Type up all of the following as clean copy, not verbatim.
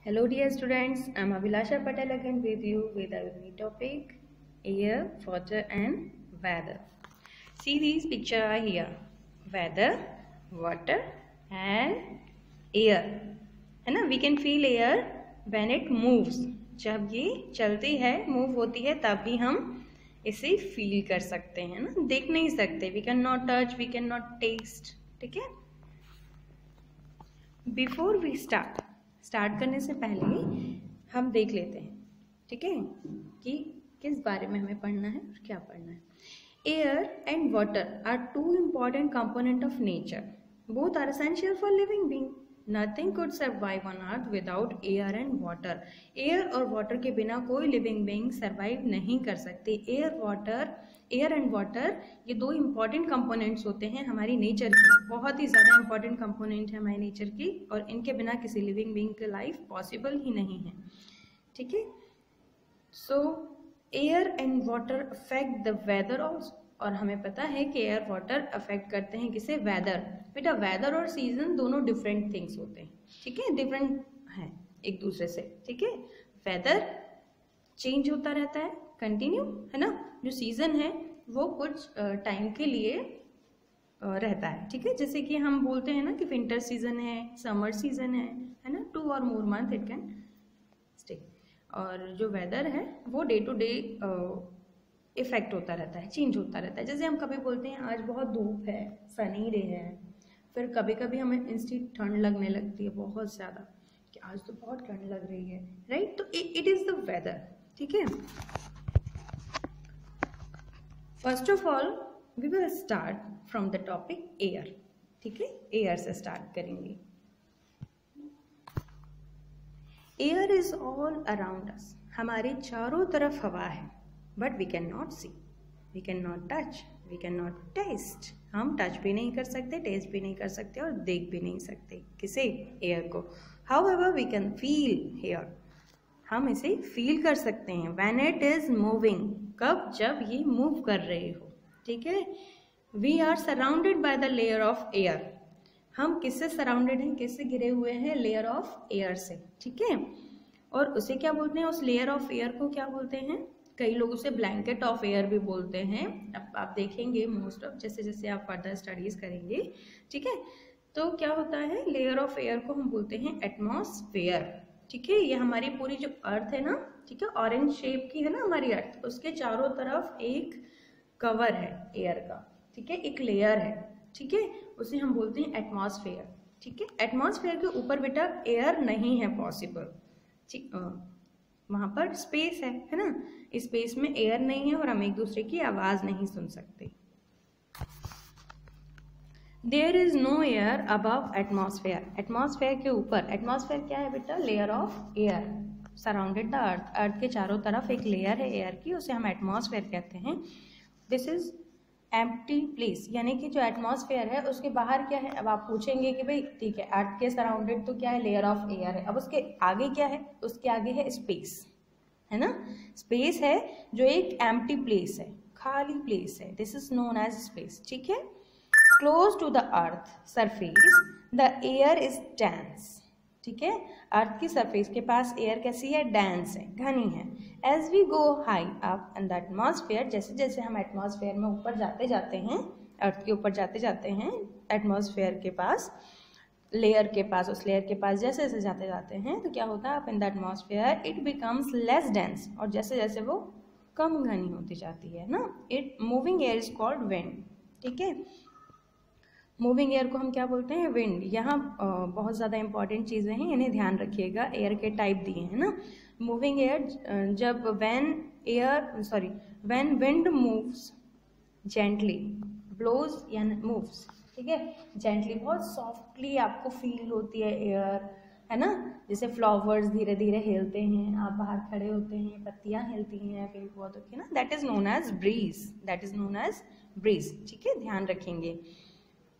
Hello dear students, I am Abhilasha Patel again with you with our new topic air, water and weather. See these picture are here, weather, water and air. है ना, we can feel air when it moves. जब ये चलती है, move होती है, तब भी हम इसे फील कर सकते हैं ना, देख नहीं सकते. We cannot touch, we cannot taste. ठीक है. Before we स्टार्ट करने से पहले हम देख लेते हैं, ठीक है, कि किस बारे में हमें पढ़ना है और क्या पढ़ना है. Air and water are two important component of nature. Both are essential for living being. Nothing could survive on earth without air and water. Air और वाटर के बिना कोई लिविंग बीइंग सर्वाइव नहीं कर सकती. एयर एंड वाटर ये दो important components होते हैं हमारी नेचर की, बहुत ही ज़्यादा इम्पॉर्टेंट कंपोनेंट है हमारी नेचर की, और इनके बिना किसी लिविंग बीइंग की लाइफ पॉसिबल ही नहीं है. ठीक है. So air and water affect the weather also. और हमें पता है कि एयर वाटर अफेक्ट करते हैं किसे, वेदर. बेटा वेदर और सीजन दोनों डिफरेंट थिंग्स होते हैं, ठीक है, डिफरेंट हैं एक दूसरे से. ठीक है. वेदर चेंज होता रहता है कंटिन्यू, है ना. जो सीजन है वो कुछ टाइम के लिए रहता है. ठीक है. जैसे कि हम बोलते हैं ना कि विंटर सीजन है, समर सीजन है ना, 2 or more month it can stay. और जो वेदर है वो डे टू डे इफेक्ट होता रहता है, चेंज होता रहता है. जैसे हम कभी बोलते हैं आज बहुत धूप है, सनी डे है, फिर कभी कभी हमें इंस्टेंट ठंड लगने लगती है बहुत ज़्यादा, कि आज तो बहुत ठंड लग रही है, राइट. तो इट इज़ द वेदर. ठीक है. First of all we will start from the topic air. ठीक है. एयर से स्टार्ट करेंगे. Air is all around us. हमारे चारों तरफ हवा है, but we can not see, we can not touch, we can not taste. हम टच भी नहीं कर सकते, टेस्ट भी नहीं कर सकते और देख भी नहीं सकते किसे, एयर को. However we can feel air. हम इसे फील कर सकते हैं. When it is moving. कब? जब ये मूव कर रहे हो. ठीक है. We are surrounded by the layer of air. हम किससे सराउंडेड हैं, किससे घिरे हुए हैं, लेयर ऑफ एयर से. ठीक है. और उसे क्या बोलते हैं, उस लेयर ऑफ एयर को क्या बोलते हैं, कई लोग उसे ब्लैंकेट ऑफ एयर भी बोलते हैं. अब आप देखेंगे मोस्ट ऑफ, जैसे जैसे आप फर्दर स्टडीज करेंगे. ठीक है. तो क्या होता है, लेयर ऑफ एयर को हम बोलते हैं एटमॉस्फेयर. ठीक है. ये हमारी पूरी जो अर्थ है ना, ठीक है, ऑरेंज शेप की है ना हमारी अर्थ, उसके चारों तरफ एक कवर है एयर का. ठीक है. एक लेयर है. ठीक है. उसे हम बोलते हैं एटमॉस्फेयर. ठीक है. एटमॉस्फेयर के ऊपर बेटा एयर नहीं है पॉसिबल. ठीक, वहां पर स्पेस है ना. स्पेस में एयर नहीं है और हम एक दूसरे की आवाज नहीं सुन सकते. There is no air above atmosphere. Atmosphere के ऊपर, एटमॉस्फेयर क्या है बेटा, layer of air surrounded the earth. Earth के चारों तरफ एक लेयर है एयर की, उसे हम एटमॉस्फेयर कहते हैं. This is empty place. यानी कि जो एटमॉस्फेयर है उसके बाहर क्या है. अब आप पूछेंगे कि भाई ठीक है, अर्थ के सराउंडेड तो क्या है, लेयर ऑफ एयर है. अब उसके आगे क्या है, उसके आगे है स्पेस, है ना. स्पेस है जो एक एम्प्टी प्लेस है, खाली प्लेस है. This is known as space. ठीक है. Close to the earth surface the air is dense. ठीक है. अर्थ की सरफेस के पास एयर कैसी है, डेंस है, घनी है. As we go high up in the atmosphere. जैसे जैसे हम एटमॉस्फेयर में ऊपर जाते जाते हैं, अर्थ के ऊपर जाते जाते हैं, एटमॉस्फेयर के पास, लेयर के पास, उस लेयर के पास जैसे जैसे जाते जाते हैं तो क्या होता है, up in the atmosphere it becomes less dense. और जैसे जैसे वो कम घनी होती जाती है ना. It moving air is called wind. ठीक है. मूविंग एयर को हम क्या बोलते हैं, विंड. यहाँ बहुत ज़्यादा इंपॉर्टेंट चीज़ें हैं, इन्हें ध्यान रखिएगा. एयर के टाइप दिए हैं ना. मूविंग एयर, जब when wind moves gently, blows या मूव्स. ठीक है. जेंटली, बहुत सॉफ्टली आपको फील होती है एयर, है ना. जैसे फ्लावर्स धीरे धीरे हिलते हैं, आप बाहर खड़े होते हैं, पत्तियां हिलती हैं पेड़ पौधों की ना. That is known as breeze. That is known as breeze. ठीक है. ध्यान रखेंगे.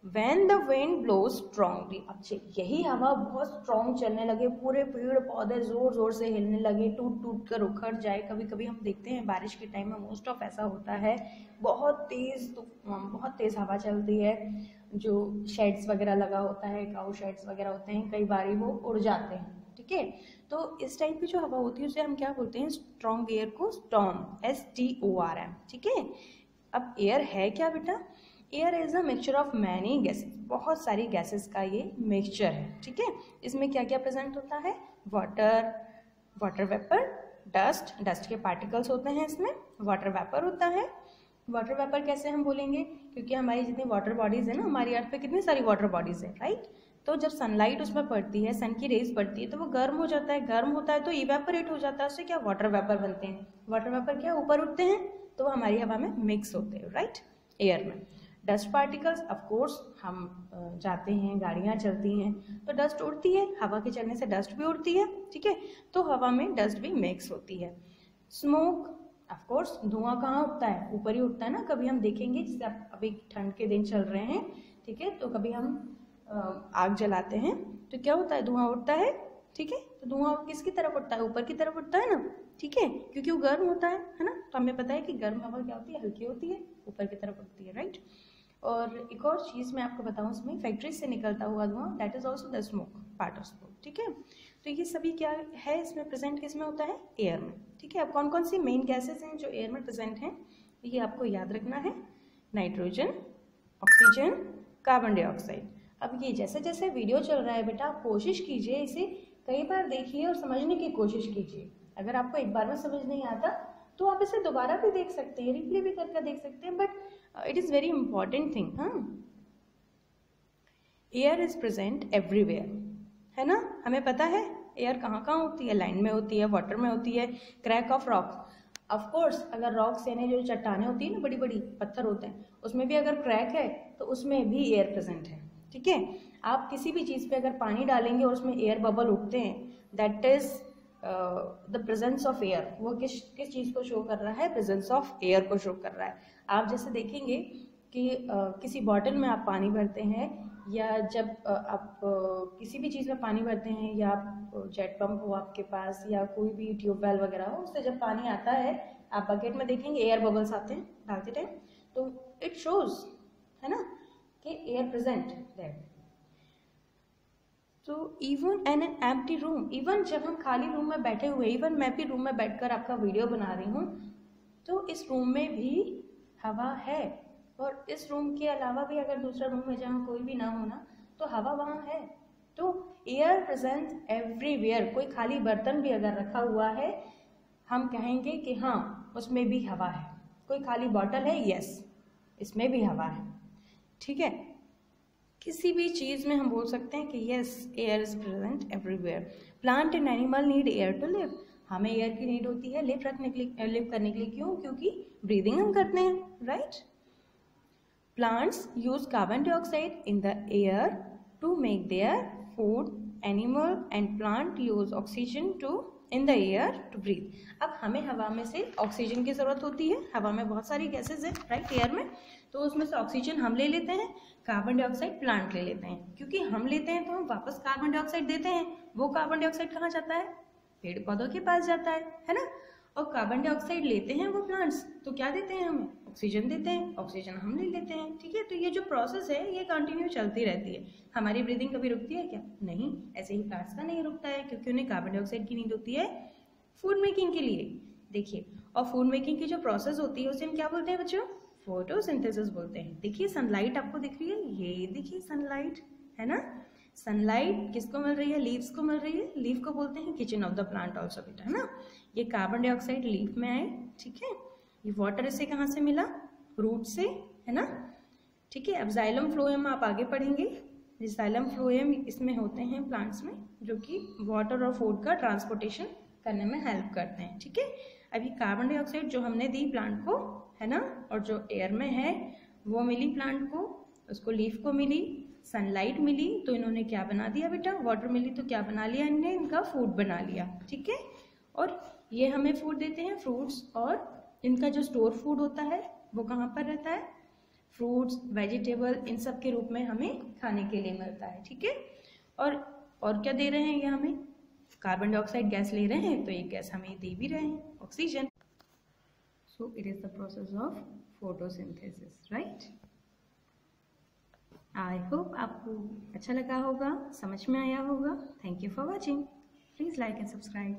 When the wind blows strongly. अब यही हवा बहुत स्ट्रॉन्ग चलने लगे, पूरे पेड़ पौधे जोर जोर से हिलने लगे, टूट टूट कर उखड़ जाए. कभी कभी हम देखते हैं बारिश के टाइम में मोस्ट ऑफ ऐसा होता है, बहुत तेज हवा चलती है. जो शेड्स वगैरह लगा होता है, काउ शेड्स वगैरह होते हैं, कई बार वो उड़ जाते हैं. ठीक ठीक है। तो इस टाइप की जो हवा होती है उसे हम क्या बोलते हैं, स्ट्रॉन्ग एयर को स्टॉर्म, STORM, ठीक है। अब एयर है क्या बेटा, air is a mixture of many gases, बहुत सारी गैसेस का ये मिक्सचर है, ठीक है। इसमें क्या क्या प्रेजेंट होता है, water, water vapour, dust, dust के पार्टिकल्स होते हैं इसमें, वाटर वेपर होता है। वाटर वेपर कैसे हम बोलेंगे, क्योंकि हमारी जितनी वाटर बॉडीज है ना, हमारी अर्थ पे कितनी सारी वाटर बॉडीज है, राइट। तो जब सनलाइट उसमें पड़ती है, सन की रेज पड़ती है, तो वो गर्म हो जाता है, गर्म होता है तो इवेपोरेट हो जाता है, उससे क्या वाटर वेपर बनते हैं। वाटर वेपर क्या ऊपर उठते हैं, तो वो हमारी हवा में मिक्स होते हैं, राइट, एयर में। डस्ट पार्टिकल्स, ऑफ कोर्स हम जाते हैं, गाड़ियाँ चलती हैं तो डस्ट उड़ती है, हवा के चलने से डस्ट भी उड़ती है, ठीक है, तो हवा में डस्ट भी मिक्स होती है। स्मोक, ऑफ कोर्स धुआं कहाँ उठता है, ऊपर ही उठता है ना। कभी हम देखेंगे, जैसे अभी ठंड के दिन चल रहे हैं, ठीक है, तो कभी हम आग जलाते हैं तो क्या होता है, धुआं उठता है, ठीक है। तो धुआं किसकी तरफ उठता है, ऊपर की तरफ उठता है ना, ठीक है, क्योंकि वो गर्म होता है ना। तो हमें पता है कि गर्म हवा क्या होती है, हल्की होती है, ऊपर की तरफ उठती है, राइट। और एक और चीज़ मैं आपको बताऊं, इसमें फैक्ट्री से निकलता हुआ धुआं, that is also the smoke, part of smoke, ठीक है। तो ये सभी क्या है, इसमें प्रेजेंट किस में होता है, एयर में, ठीक है। अब कौन कौन सी मेन गैसेस हैं जो एयर में प्रेजेंट हैं, ये आपको याद रखना है, नाइट्रोजन, ऑक्सीजन, कार्बन डाइऑक्साइड। अब ये जैसे जैसे वीडियो चल रहा है बेटा, आप कोशिश कीजिए इसे कई बार देखिए और समझने की कोशिश कीजिए। अगर आपको एक बार में समझ नहीं आता तो आप इसे दोबारा भी देख सकते हैं, रिप्ले भी करके देख सकते हैं, but it is very important thing. हाँ, एयर इज प्रेजेंट एवरीवेयर, है ना। हमें पता है एयर कहाँ कहाँ होती है, लैंड में होती है, वाटर में होती है, crack of rock, of course अगर रॉक्स यानी जो चट्टानें होती है ना, बड़ी बड़ी पत्थर होते हैं, उसमें भी अगर क्रैक है तो उसमें भी एयर प्रेजेंट है, ठीक है। आप किसी भी चीज़ पे अगर पानी डालेंगे और उसमें एयर बबल उठते हैं, that is the presence of air. वो किस किस चीज़ को शो कर रहा है, प्रेजेंस ऑफ एयर को शो कर रहा है। आप जैसे देखेंगे कि किसी बॉटल में आप पानी भरते हैं, या जब आप किसी भी चीज़ में पानी भरते हैं, या आप जेट पंप हो आपके पास, या कोई भी ट्यूबवेल वगैरह हो, उससे जब पानी आता है, आप बकेट में देखेंगे एयर बबल्स आते हैं डालते टाइम, तो इट शोज, है ना, कि एयर प्रेजेंट दैट। तो even an an empty room, even जब हम खाली रूम में बैठे हुए, इवन मैं भी रूम में बैठकर आपका वीडियो बना रही हूँ, तो इस रूम में भी हवा है। और इस रूम के अलावा भी अगर दूसरा रूम है जहाँ कोई भी ना हो ना, तो हवा वहाँ है। तो एयर प्रेजेंट एवरीवेयर। कोई खाली बर्तन भी अगर रखा हुआ है, हम कहेंगे कि हाँ उसमें भी हवा है। कोई खाली बॉटल है, यस इसमें भी हवा है, ठीक है। किसी भी चीज़ में हम बोल सकते हैं कि yes air is present everywhere. Plant and animal need air to live. हमें एयर की नीड होती है लिव रखने के लिए, लिव करने के लिए। क्यों? क्योंकि ब्रीदिंग हम करते हैं, right. Plants use carbon dioxide in the air to make their food. Animal and plant use oxygen to in the air to breathe. अब हमें हवा में से ऑक्सीजन की जरूरत होती है। हवा में बहुत सारी गैसेज है, राइट, एयर में। तो उसमें से ऑक्सीजन हम ले लेते हैं, कार्बन डाइऑक्साइड प्लांट ले लेते हैं। क्योंकि हम लेते हैं तो हम वापस कार्बन डाइऑक्साइड देते हैं। वो कार्बन डाइऑक्साइड कहाँ जाता है? पेड़ पौधों के पास जाता है ना। और कार्बन डाइऑक्साइड लेते हैं वो प्लांट्स, तो क्या देते हैं हमें? ऑक्सीजन देते हैं। ऑक्सीजन हम ले लेते हैं, ठीक है। तो ये जो प्रोसेस है ये कंटिन्यू चलती रहती है। हमारी ब्रीदिंग कभी रुकती है क्या? नहीं। ऐसे ही प्लांट्स का नहीं रुकता है, क्योंकि उन्हें कार्बन डाइऑक्साइड की नीड होती है फूड मेकिंग के लिए। देखिए, और फूड मेकिंग की जो प्रोसेस होती है उसे हम क्या बोलते हैं बच्चों? फोटोसिंथेसिस बोलते हैं। देखिए सनलाइट आपको दिख रही है, ये देखिए सनलाइट, है ना। सनलाइट किसको मिल रही है? लीव्स को मिल रही है। लीफ को बोलते हैं kitchen of the plant also बेटा, है ना। ये कार्बन डाइऑक्साइड लीफ में आए, ठीक है। ये वाटर इसे कहाँ से मिला? रूट से, है ना, ठीक है। अब जाइलम फ्लोएम आप आगे पढ़ेंगे। जाइलम फ्लोएम इसमें होते हैं प्लांट्स में, जो कि वाटर और फूड का ट्रांसपोर्टेशन करने में हेल्प करते हैं, ठीक है। अभी कार्बन डाइऑक्साइड जो हमने दी प्लांट को, है ना, और जो एयर में है वो मिली प्लांट को, उसको लीफ को मिली, सनलाइट मिली, तो इन्होंने क्या बना दिया बेटा? वाटर मिली तो क्या बना लिया इन्होंने? इनका फूड बना लिया, ठीक है। और ये हमें फूड देते हैं, फ्रूट्स, और इनका जो स्टोर फूड होता है वो कहाँ पर रहता है? फ्रूट्स, वेजिटेबल, इन सब के रूप में हमें खाने के लिए मिलता है, ठीक है। और क्या दे रहे हैं ये हमें? कार्बन डाइऑक्साइड गैस ले रहे हैं, तो ये गैस हमें दे भी रहे हैं, oxygen. So it is the process of photosynthesis, right. I hope आपको अच्छा लगा होगा, समझ में आया होगा। Thank you for watching. Please like and subscribe.